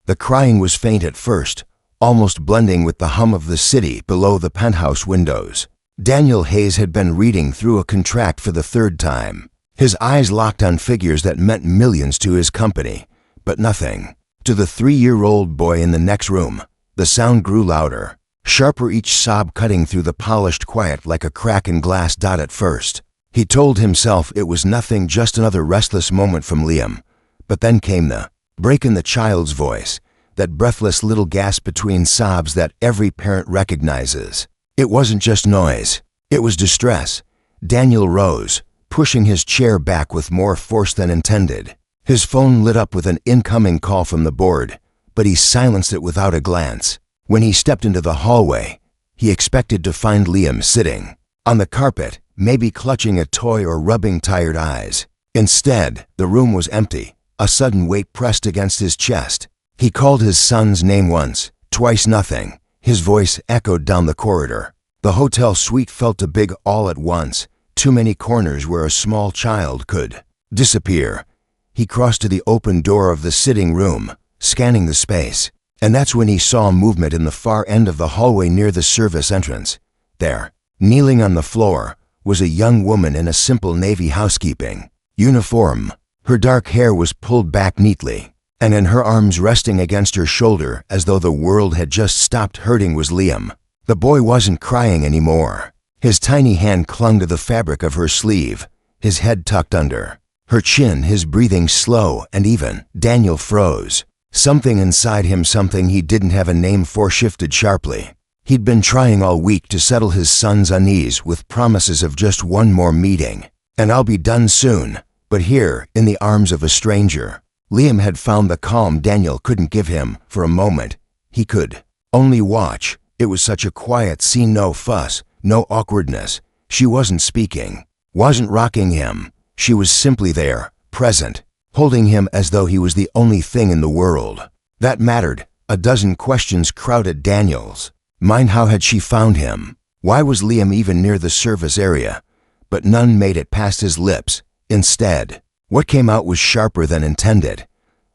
The crying was faint at first, almost blending with the hum of the city below the penthouse windows. Daniel Hayes had been reading through a contract for the third time. His eyes locked on figures that meant millions to his company, but nothing. To the 3-year-old boy in the next room, the sound grew louder, sharper, each sob cutting through the polished quiet like a crack in glass. At first, he told himself it was nothing, just another restless moment from Liam. But then came the break in the child's voice, that breathless little gasp between sobs that every parent recognizes. It wasn't just noise, it was distress. Daniel rose, pushing his chair back with more force than intended. His phone lit up with an incoming call from the board, but he silenced it without a glance. When he stepped into the hallway, he expected to find Liam sitting on the carpet, maybe clutching a toy or rubbing tired eyes. Instead, the room was empty. A sudden weight pressed against his chest. He called his son's name once, twice, nothing. His voice echoed down the corridor. The hotel suite felt too big all at once, too many corners where a small child could disappear. He crossed to the open door of the sitting room, scanning the space, and that's when he saw movement in the far end of the hallway near the service entrance. There, kneeling on the floor, was a young woman in a simple navy housekeeping uniform. Her dark hair was pulled back neatly, and in her arms resting against her shoulder as though the world had just stopped hurting was Liam. The boy wasn't crying anymore. His tiny hand clung to the fabric of her sleeve, his head tucked under her chin, his breathing slow and even. Daniel froze. Something inside him, something he didn't have a name for, shifted sharply. He'd been trying all week to settle his son's unease with promises of just one more meeting, and I'll be done soon. But here, in the arms of a stranger, Liam had found the calm Daniel couldn't give him. For a moment, he could only watch. It was such a quiet scene, no fuss, no awkwardness. She wasn't speaking, wasn't rocking him. She was simply there, present, holding him as though he was the only thing in the world that mattered. A dozen questions crowded Daniel's mind. How had she found him? Why was Liam even near the service area? But none made it past his lips. Instead, what came out was sharper than intended.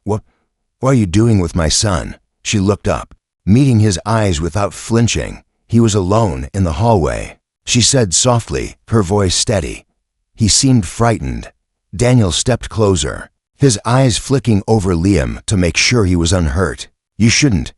What are you doing with my son?" She looked up, meeting his eyes without flinching. He was alone in the hallway. She said softly, her voice steady. He seemed frightened. Daniel stepped closer, his eyes flicking over Liam to make sure he was unhurt. "You shouldn't."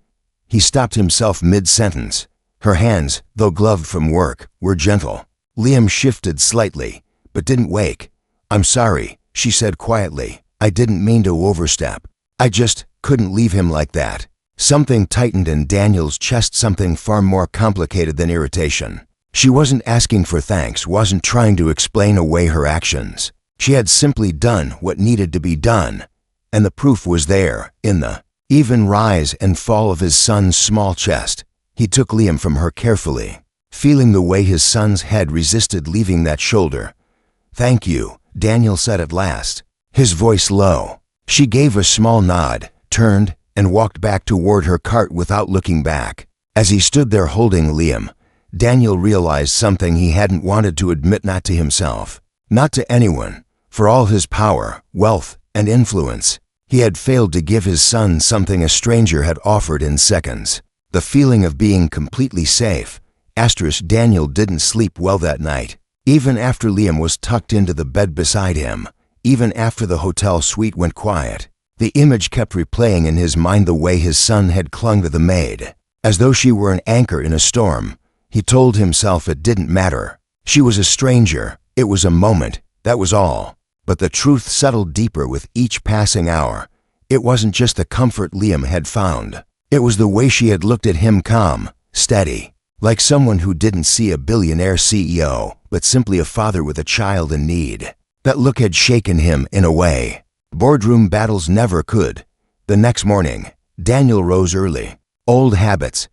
He stopped himself mid-sentence. Her hands, though gloved from work, were gentle. Liam shifted slightly, but didn't wake. "I'm sorry," she said quietly. "I didn't mean to overstep. I just couldn't leave him like that." Something tightened in Daniel's chest, something far more complicated than irritation. She wasn't asking for thanks, wasn't trying to explain away her actions. She had simply done what needed to be done, and the proof was there, in the even rise and fall of his son's small chest. He took Liam from her carefully, feeling the way his son's head resisted leaving that shoulder. "Thank you," Daniel said at last, his voice low. She gave a small nod, turned, and walked back toward her cart without looking back. As he stood there holding Liam, Daniel realized something he hadn't wanted to admit, not to himself, not to anyone. For all his power, wealth, and influence, he had failed to give his son something a stranger had offered in seconds. The feeling of being completely safe. Daniel didn't sleep well that night. Even after Liam was tucked into the bed beside him, even after the hotel suite went quiet, the image kept replaying in his mind, the way his son had clung to the maid, as though she were an anchor in a storm. He told himself it didn't matter. She was a stranger. It was a moment, that was all. But the truth settled deeper with each passing hour. It wasn't just the comfort Liam had found. It was the way she had looked at him, calm, steady, like someone who didn't see a billionaire CEO, but simply a father with a child in need. That look had shaken him in a way boardroom battles never could. The next morning, Daniel rose early. Old habits.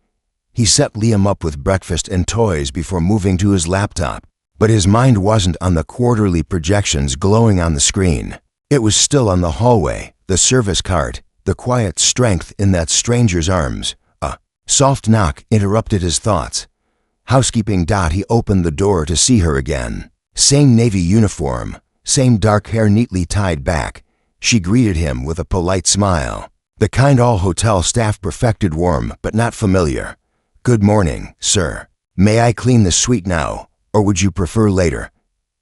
He set Liam up with breakfast and toys before moving to his laptop. But his mind wasn't on the quarterly projections glowing on the screen. It was still on the hallway, the service cart, the quiet strength in that stranger's arms. A soft knock interrupted his thoughts. Housekeeping. He opened the door to see her again. Same navy uniform, same dark hair neatly tied back. She greeted him with a polite smile. The kind all hotel staff perfected, warm but not familiar. "Good morning, sir. May I clean the suite now, or would you prefer later?"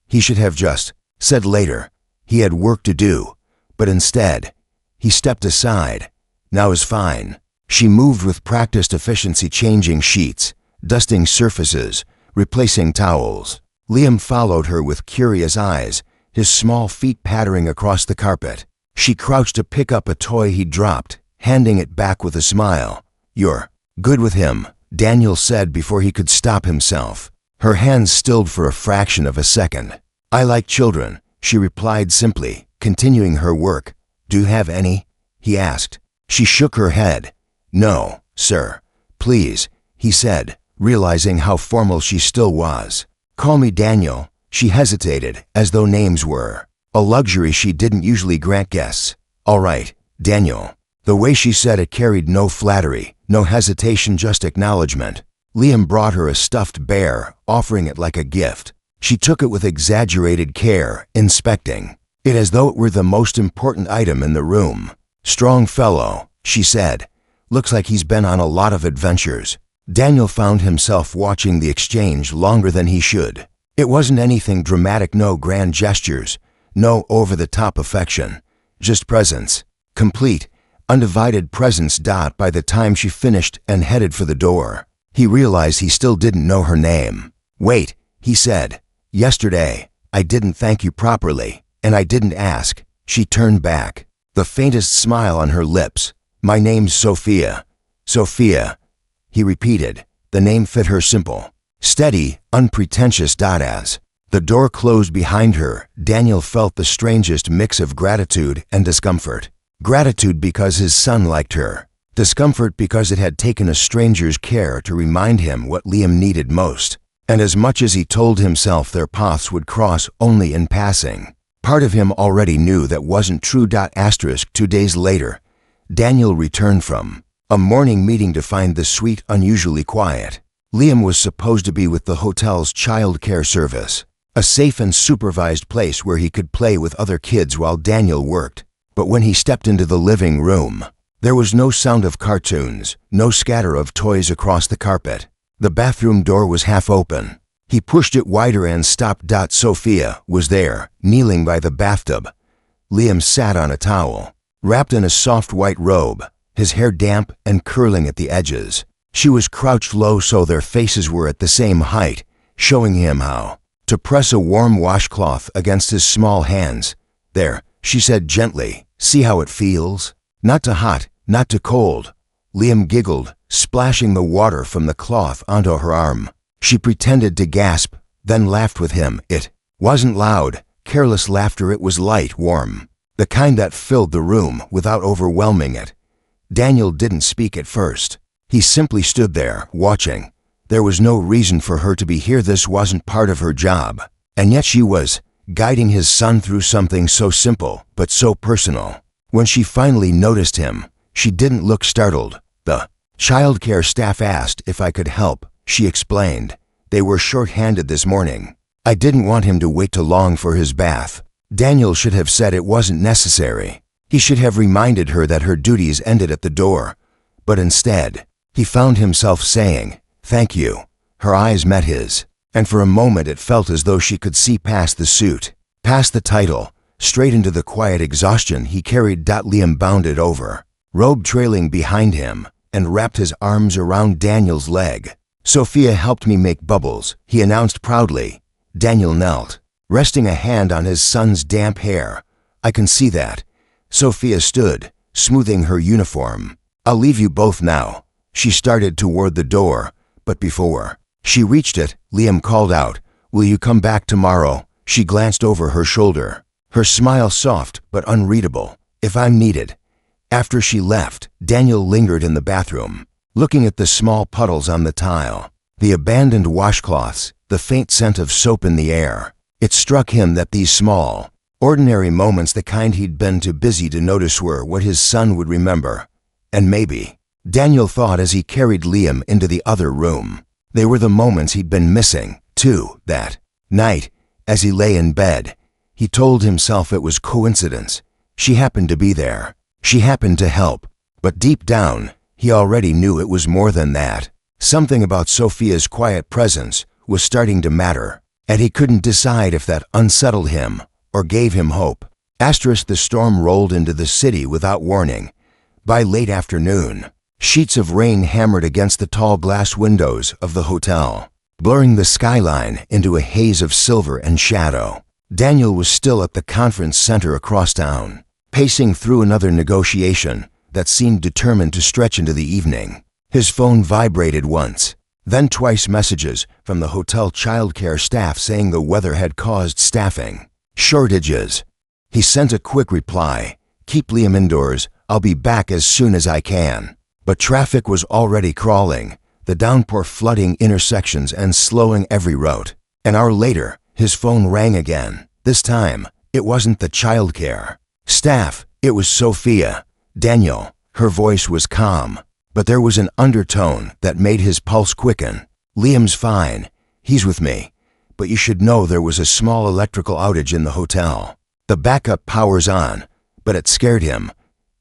He should have just said later. He had work to do, but instead, he stepped aside. "Now is fine." She moved with practiced efficiency, changing sheets, dusting surfaces, replacing towels. Liam followed her with curious eyes, his small feet pattering across the carpet. She crouched to pick up a toy he'd dropped, handing it back with a smile. "You're good with him," Daniel said before he could stop himself. Her hands stilled for a fraction of a second. "I like children," she replied simply, continuing her work. "Do you have any?" he asked. She shook her head. "No, sir. Please," he said, realizing how formal she still was. "Call me Daniel." She hesitated, as though names were a luxury she didn't usually grant guests. "All right, Daniel." The way she said it carried no flattery, no hesitation, just acknowledgement. Liam brought her a stuffed bear, offering it like a gift. She took it with exaggerated care, inspecting it as though it were the most important item in the room. "Strong fellow," she said. "Looks like he's been on a lot of adventures." Daniel found himself watching the exchange longer than he should. It wasn't anything dramatic, no grand gestures, no over-the-top affection, just presence. Complete, undivided presence. By the time she finished and headed for the door, he realized he still didn't know her name. "Wait," he said. "Yesterday, I didn't thank you properly, and I didn't ask." She turned back, the faintest smile on her lips. "My name's Sophia." "Sophia," he repeated. The name fit her, simple, steady, unpretentious. As the door closed behind her, Daniel felt the strangest mix of gratitude and discomfort. Gratitude because his son liked her. Discomfort because it had taken a stranger's care to remind him what Liam needed most. And as much as he told himself their paths would cross only in passing, part of him already knew that wasn't true. 2 days later, Daniel returned from a morning meeting to find the suite unusually quiet. Liam was supposed to be with the hotel's child care service, a safe and supervised place where he could play with other kids while Daniel worked. But when he stepped into the living room, there was no sound of cartoons, no scatter of toys across the carpet. The bathroom door was half open. He pushed it wider and stopped. Sophia was there, kneeling by the bathtub. Liam sat on a towel, wrapped in a soft white robe, his hair damp and curling at the edges. She was crouched low so their faces were at the same height, showing him how to press a warm washcloth against his small hands. "There," she said gently. "See how it feels? Not too hot, not too cold." Liam giggled, splashing the water from the cloth onto her arm. She pretended to gasp, then laughed with him. It wasn't loud, careless laughter. It was light, warm, the kind that filled the room without overwhelming it. Daniel didn't speak at first. He simply stood there, watching. There was no reason for her to be here. This wasn't part of her job. And yet she was guiding his son through something so simple, but so personal. When she finally noticed him, she didn't look startled. "The childcare staff asked if I could help," she explained. "They were short-handed this morning. I didn't want him to wait too long for his bath." Daniel should have said it wasn't necessary. He should have reminded her that her duties ended at the door. But instead, he found himself saying, "Thank you." Her eyes met his, and for a moment it felt as though she could see past the suit, past the title, straight into the quiet exhaustion he carried. Liam bounded over, robe trailing behind him, and wrapped his arms around Daniel's leg. "Sophia helped me make bubbles," he announced proudly. Daniel knelt, resting a hand on his son's damp hair. "I can see that." Sophia stood, smoothing her uniform. "I'll leave you both now." She started toward the door, but before she reached it, Liam called out, "Will you come back tomorrow?" She glanced over her shoulder, her smile soft but unreadable. "If I'm needed." After she left, Daniel lingered in the bathroom, looking at the small puddles on the tile, the abandoned washcloths, the faint scent of soap in the air. It struck him that these small, ordinary moments, the kind he'd been too busy to notice, were what his son would remember. And maybe, Daniel thought as he carried Liam into the other room, they were the moments he'd been missing, too. That night, as he lay in bed, he told himself it was coincidence. She happened to be there. She happened to help. But deep down, he already knew it was more than that. Something about Sophia's quiet presence was starting to matter, and he couldn't decide if that unsettled him or gave him hope. The storm rolled into the city without warning. By late afternoon, sheets of rain hammered against the tall glass windows of the hotel, blurring the skyline into a haze of silver and shadow. Daniel was still at the conference center across town, pacing through another negotiation that seemed determined to stretch into the evening. His phone vibrated once, then twice. Messages from the hotel childcare staff saying the weather had caused staffing shortages. He sent a quick reply, "Keep Liam indoors, I'll be back as soon as I can." But traffic was already crawling, the downpour flooding intersections and slowing every route. An hour later, his phone rang again. This time, it wasn't the childcare staff, it was Sophia. "Daniel." Her voice was calm, but there was an undertone that made his pulse quicken. "Liam's fine. He's with me. But you should know there was a small electrical outage in the hotel. The backup power's on, but it scared him."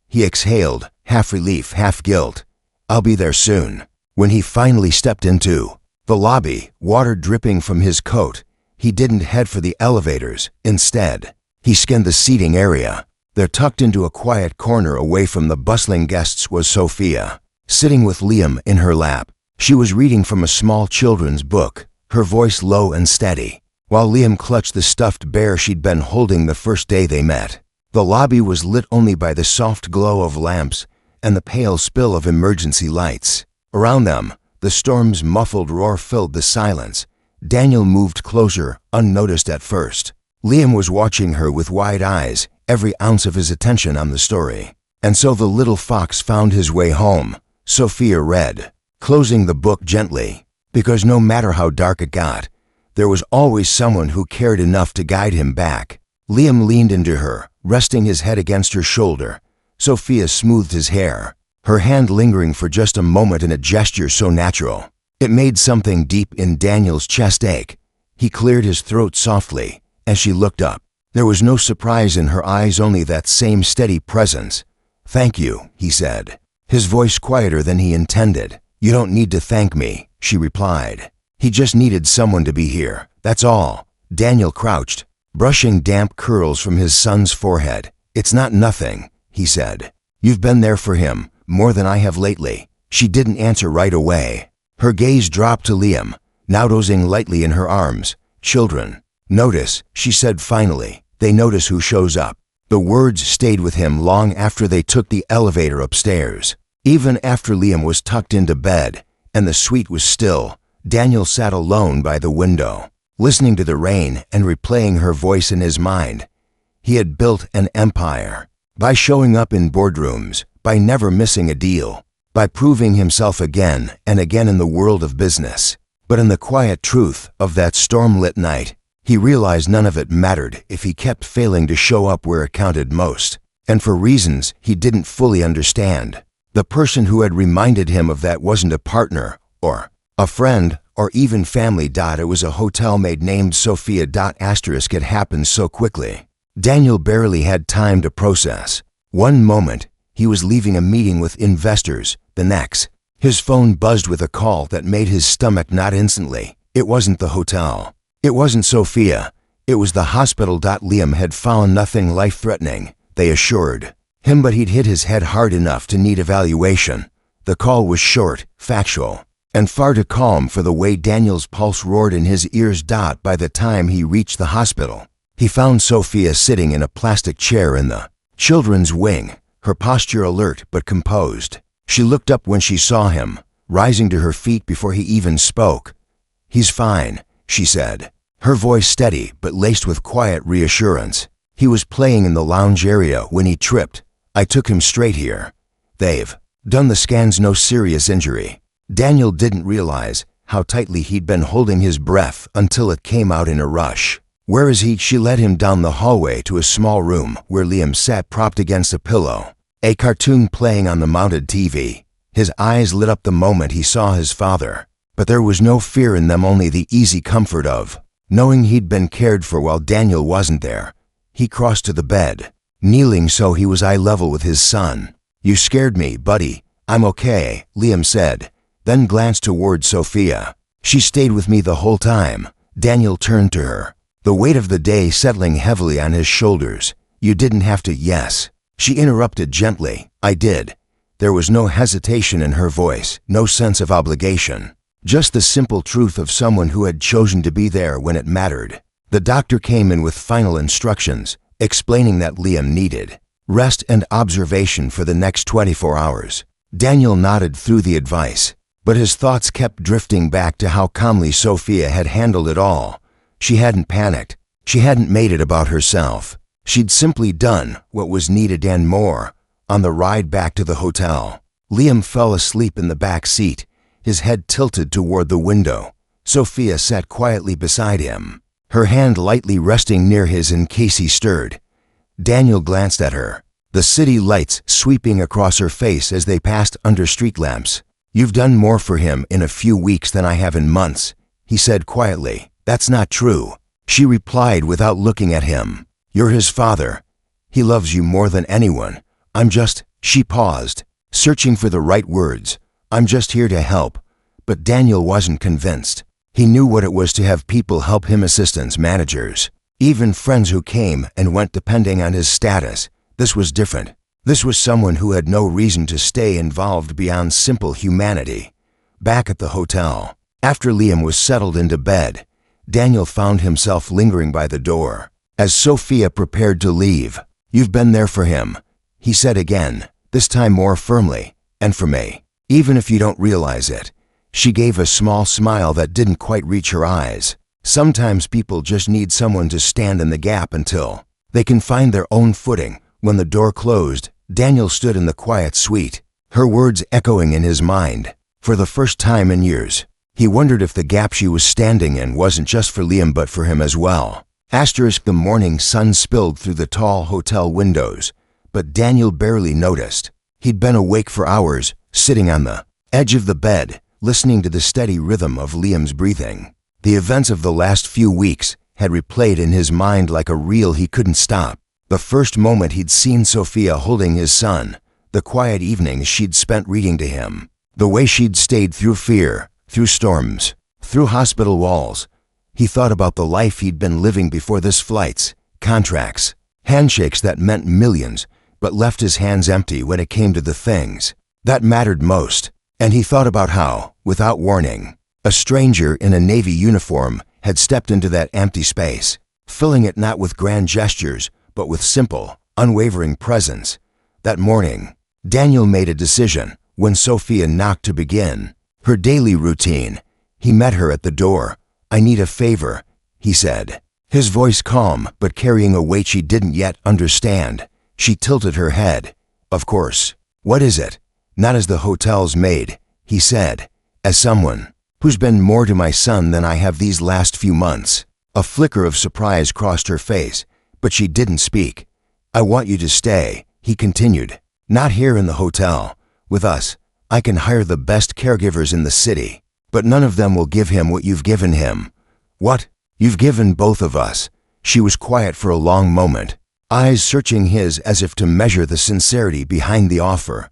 He exhaled, half relief, half guilt. "I'll be there soon." When he finally stepped into the lobby, water dripping from his coat, he didn't head for the elevators. Instead, he scanned the seating area. There, tucked into a quiet corner away from the bustling guests, was Sophia, sitting with Liam in her lap. She was reading from a small children's book, her voice low and steady, while Liam clutched the stuffed bear she'd been holding the first day they met. The lobby was lit only by the soft glow of lamps and the pale spill of emergency lights. Around them, the storm's muffled roar filled the silence. Daniel moved closer, unnoticed at first. Liam was watching her with wide eyes, every ounce of his attention on the story. "And so the little fox found his way home," Sophia read, closing the book gently, because no matter how dark it got, there was always someone who cared enough to guide him back. Liam leaned into her, resting his head against her shoulder. Sophia smoothed his hair, her hand lingering for just a moment in a gesture so natural. It made something deep in Daniel's chest ache. He cleared his throat softly as she looked up. There was no surprise in her eyes, only that same steady presence. "Thank you," he said, his voice quieter than he intended. "You don't need to thank me," she replied. "He just needed someone to be here, that's all." Daniel crouched, brushing damp curls from his son's forehead. "It's not nothing," he said. "You've been there for him, more than I have lately." She didn't answer right away. Her gaze dropped to Liam, now dozing lightly in her arms. "Children notice," she said finally. "They notice who shows up." The words stayed with him long after they took the elevator upstairs. Even after Liam was tucked into bed and the suite was still, Daniel sat alone by the window, listening to the rain and replaying her voice in his mind. He had built an empire by showing up in boardrooms, by never missing a deal, by proving himself again and again in the world of business. But in the quiet truth of that storm-lit night, he realized none of it mattered if he kept failing to show up where it counted most, and for reasons he didn't fully understand. The person who had reminded him of that wasn't a partner, or a friend, or even family. It was a hotel maid named Sophia. It happened so quickly. Daniel barely had time to process. One moment, he was leaving a meeting with investors. The next, his phone buzzed with a call that made his stomach knot instantly. It wasn't the hotel. It wasn't Sophia. It was the hospital. Liam had found nothing life-threatening, they assured him, but he'd hit his head hard enough to need evaluation. The call was short, factual, and far too calm for the way Daniel's pulse roared in his ears. By the time he reached the hospital, he found Sophia sitting in a plastic chair in the children's wing, her posture alert but composed. She looked up when she saw him, rising to her feet before he even spoke. "He's fine," she said, her voice steady but laced with quiet reassurance. "He was playing in the lounge area when he tripped. I took him straight here. They've done the scans, no serious injury." Daniel didn't realize how tightly he'd been holding his breath until it came out in a rush. "Where is he?" She led him down the hallway to a small room where Liam sat propped against a pillow, a cartoon playing on the mounted TV. His eyes lit up the moment he saw his father, but there was no fear in them, only the easy comfort of knowing he'd been cared for while Daniel wasn't there. He crossed to the bed, kneeling so he was eye level with his son. "You scared me, buddy." "I'm okay," Liam said, then glanced toward Sophia. "She stayed with me the whole time." Daniel turned to her, the weight of the day settling heavily on his shoulders. "You didn't have to." "Yes," she interrupted gently. "I did." There was no hesitation in her voice, no sense of obligation. Just the simple truth of someone who had chosen to be there when it mattered. The doctor came in with final instructions, explaining that Liam needed rest and observation for the next 24 hours. Daniel nodded through the advice, but his thoughts kept drifting back to how calmly Sophia had handled it all. She hadn't panicked. She hadn't made it about herself. She'd simply done what was needed and more. On the ride back to the hotel, Liam fell asleep in the back seat, his head tilted toward the window. Sophia sat quietly beside him, her hand lightly resting near his in case he stirred. Daniel glanced at her, the city lights sweeping across her face as they passed under street lamps. "You've done more for him in a few weeks than I have in months," he said quietly. "That's not true," she replied without looking at him. "You're his father. He loves you more than anyone. I'm just..." She paused, searching for the right words. "I'm just here to help." But Daniel wasn't convinced. He knew what it was to have people help him, assistants, managers, even friends who came and went depending on his status. This was different. This was someone who had no reason to stay involved beyond simple humanity. Back at the hotel, after Liam was settled into bed, Daniel found himself lingering by the door. As Sophia prepared to leave, "You've been there for him," he said again, this time more firmly, "and for me, even if you don't realize it." She gave a small smile that didn't quite reach her eyes. Sometimes people just need someone to stand in the gap until they can find their own footing. When the door closed, Daniel stood in the quiet suite, her words echoing in his mind. For the first time in years, he wondered if the gap she was standing in wasn't just for Liam but for him as well. The morning sun spilled through the tall hotel windows, but Daniel barely noticed. He'd been awake for hours, sitting on the edge of the bed, listening to the steady rhythm of Liam's breathing. The events of the last few weeks had replayed in his mind like a reel he couldn't stop. The first moment he'd seen Sophia holding his son, the quiet evenings she'd spent reading to him, the way she'd stayed through fear, through storms, through hospital walls. He thought about the life he'd been living before this: flights, contracts, handshakes that meant millions, but left his hands empty when it came to the things that mattered most. And he thought about how, without warning, a stranger in a Navy uniform had stepped into that empty space, filling it not with grand gestures, but with simple, unwavering presence. That morning, Daniel made a decision when Sophia knocked to begin her daily routine. He met her at the door. "I need a favor," he said, his voice calm but carrying a weight she didn't yet understand. She tilted her head. "Of course. What is it?" "Not as the hotel's maid," he said, "as someone who's been more to my son than I have these last few months." A flicker of surprise crossed her face, but she didn't speak. "I want you to stay," he continued. "Not here in the hotel. With us, I can hire the best caregivers in the city, but none of them will give him what you've given him." "What?" "You've given both of us." She was quiet for a long moment, eyes searching his as if to measure the sincerity behind the offer.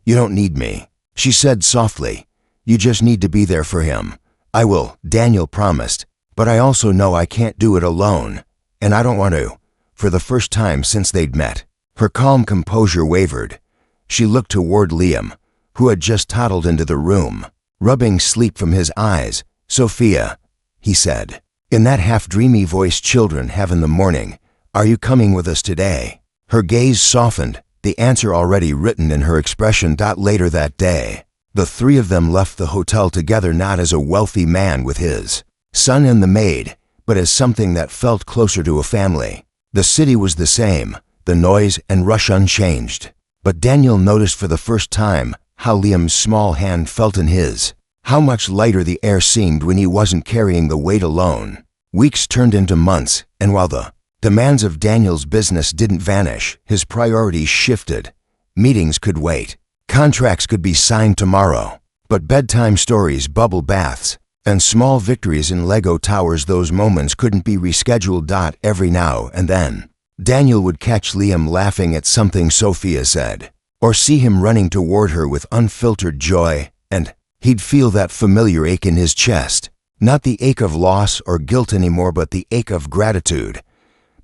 "You don't need me," she said softly. "You just need to be there for him." "I will," Daniel promised, "but I also know I can't do it alone, and I don't want to." For the first time since they'd met, her calm composure wavered. She looked toward Liam, who had just toddled into the room, rubbing sleep from his eyes. "Sophia," he said, in that half-dreamy voice children have in the morning, "are you coming with us today?" Her gaze softened, the answer already written in her expression. Later that day, the three of them left the hotel together, not as a wealthy man with his son and the maid, but as something that felt closer to a family. The city was the same, the noise and rush unchanged, but Daniel noticed for the first time how Liam's small hand felt in his, how much lighter the air seemed when he wasn't carrying the weight alone. Weeks turned into months, and while the demands of Daniel's business didn't vanish, his priorities shifted. Meetings could wait. Contracts could be signed tomorrow. But bedtime stories, bubble baths, and small victories in Lego towers, those moments couldn't be rescheduled. Every now and then, Daniel would catch Liam laughing at something Sophia said, or see him running toward her with unfiltered joy, and he'd feel that familiar ache in his chest, not the ache of loss or guilt anymore, but the ache of gratitude,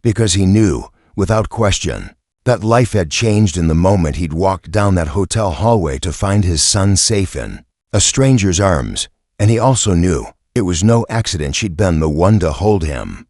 because he knew, without question, that life had changed in the moment he'd walked down that hotel hallway to find his son safe in a stranger's arms, and he also knew it was no accident she'd been the one to hold him.